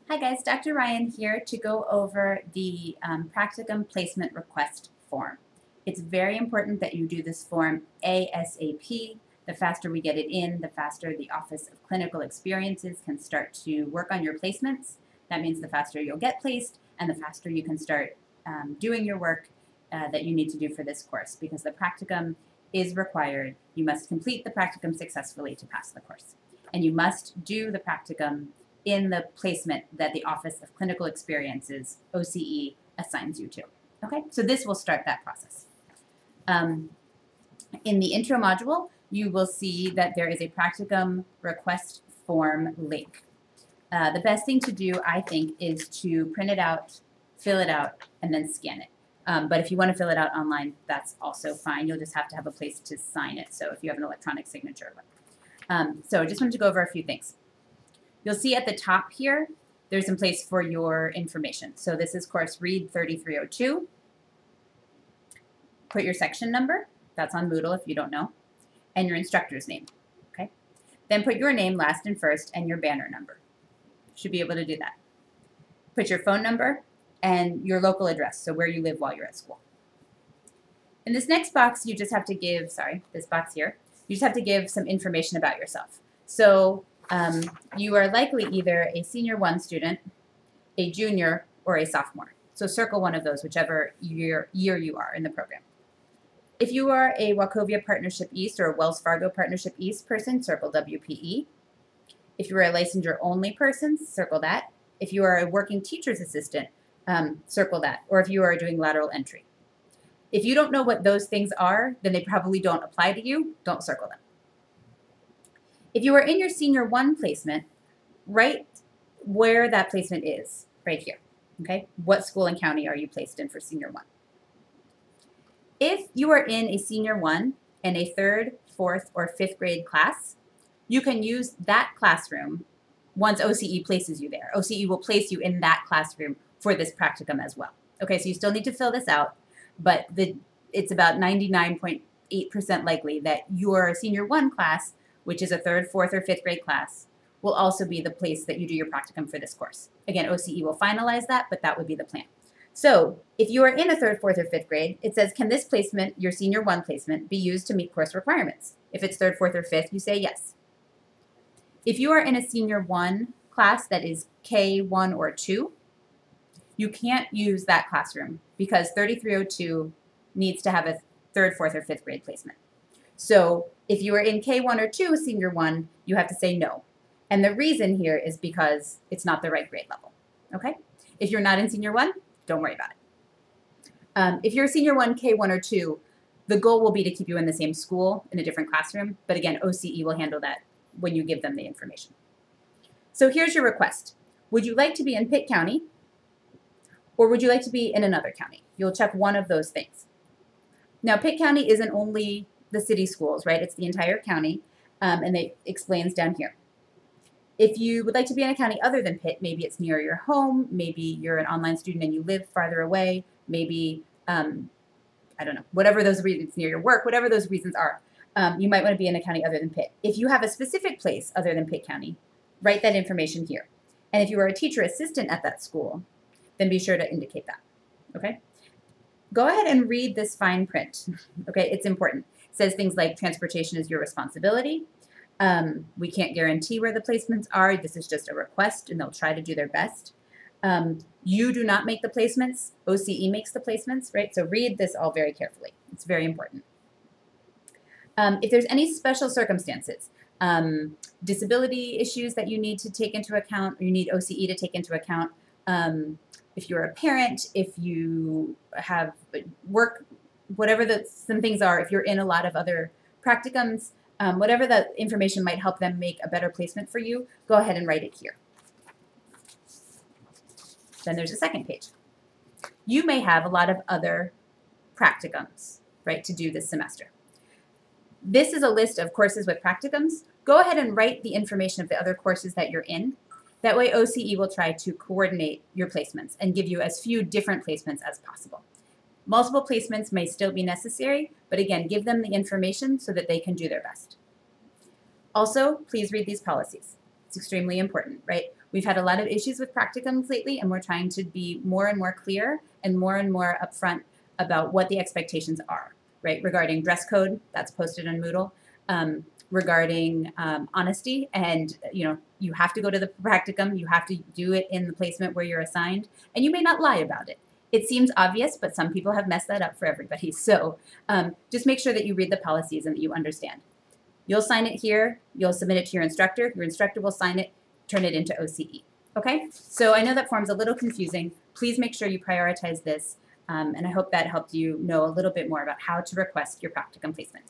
Hi guys, Dr. Ryan here to go over the Practicum Placement Request Form. It's very important that you do this form ASAP. The faster we get it in, the faster the Office of Clinical Experiences can start to work on your placements. That means the faster you'll get placed and the faster you can start doing your work that you need to do for this course, because the practicum is required. You must complete the practicum successfully to pass the course. And you must do the practicum in the placement that the Office of Clinical Experiences, OCE, assigns you to. Okay, so this will start that process. In the intro module, you will see that there is a practicum request form link. The best thing to do, I think, is to print it out, fill it out, and then scan it. But if you want to fill it out online, that's also fine. You'll just have to have a place to sign it, so if you have an electronic signature. So I just wanted to go over a few things. You'll see at the top here, there's a place for your information. So this is course READ3302. Put your section number, that's on Moodle if you don't know, and your instructor's name, okay? Then put your name last and first and your banner number. Should be able to do that. Put your phone number and your local address, so where you live while you're at school. In this next box, you just have to give, this box here, you just have to give some information about yourself. So you are likely either a senior 1 student, a junior, or a sophomore. So circle one of those, whichever year you are in the program. If you are a Wachovia Partnership East or a Wells Fargo Partnership East person, circle WPE. If you are a licensure only person, circle that. If you are a working teacher's assistant, circle that. Or if you are doing lateral entry. If you don't know what those things are, then they probably don't apply to you. Don't circle them. If you are in your senior 1 placement, write where that placement is, right here, okay? What school and county are you placed in for senior 1? If you are in a senior 1 and a 3rd, 4th, or 5th grade class, you can use that classroom once OCE places you there. OCE will place you in that classroom for this practicum as well. Okay, so you still need to fill this out, but it's about 99.8% likely that your senior 1 class, which is a 3rd, 4th, or 5th grade class, will also be the place that you do your practicum for this course. Again, OCE will finalize that, but that would be the plan. So if you are in a 3rd, 4th, or 5th grade, it says, can this placement, your senior 1 placement, be used to meet course requirements? If it's 3rd, 4th, or 5th, you say yes. If you are in a senior 1 class that is K1 or 2, you can't use that classroom because 3302 needs to have a 3rd, 4th, or 5th grade placement. So if you are in K1 or 2, senior 1, you have to say no. And the reason here is because it's not the right grade level, okay? If you're not in senior 1, don't worry about it. If you're senior 1, K1 or 2, the goal will be to keep you in the same school in a different classroom. But again, OCE will handle that when you give them the information. So here's your request. Would you like to be in Pitt County, or would you like to be in another county? You'll check one of those things. Now, Pitt County isn't only the city schools, right? It's the entire county, and it explains down here. If you would like to be in a county other than Pitt, maybe it's near your home, maybe you're an online student and you live farther away, maybe, I don't know, whatever those reasons, near your work, whatever those reasons are, you might want to be in a county other than Pitt. If you have a specific place other than Pitt County, write that information here. And if you are a teacher assistant at that school, then be sure to indicate that, okay? Go ahead and read this fine print, okay? It's important. It says things like transportation is your responsibility. We can't guarantee where the placements are. This is just a request, and they'll try to do their best. You do not make the placements. OCE makes the placements, right? So read this all very carefully. It's very important. If there's any special circumstances, disability issues that you need to take into account, or you need OCE to take into account, if you're a parent, if you have work, whatever some things are, if you're in a lot of other practicums, whatever that information might help them make a better placement for you, go ahead and write it here. Then there's a second page. You may have a lot of other practicums, right, to do this semester. This is a list of courses with practicums. Go ahead and write the information of the other courses that you're in. That way OCE will try to coordinate your placements and give you as few different placements as possible. Multiple placements may still be necessary, but again, give them the information so that they can do their best. Also, please read these policies. It's extremely important, right? We've had a lot of issues with practicums lately, and we're trying to be more and more clear and more upfront about what the expectations are, right? Regarding dress code, that's posted on Moodle. Regarding honesty, and you have to go to the practicum, you have to do it in the placement where you're assigned, and you may not lie about it. It seems obvious, but some people have messed that up for everybody. So just make sure that you read the policies and that you understand. You'll sign it here, you'll submit it to your instructor will sign it, turn it into OCE. Okay, so I know that form's a little confusing. Please make sure you prioritize this, and I hope that helped you know a little bit more about how to request your practicum placement.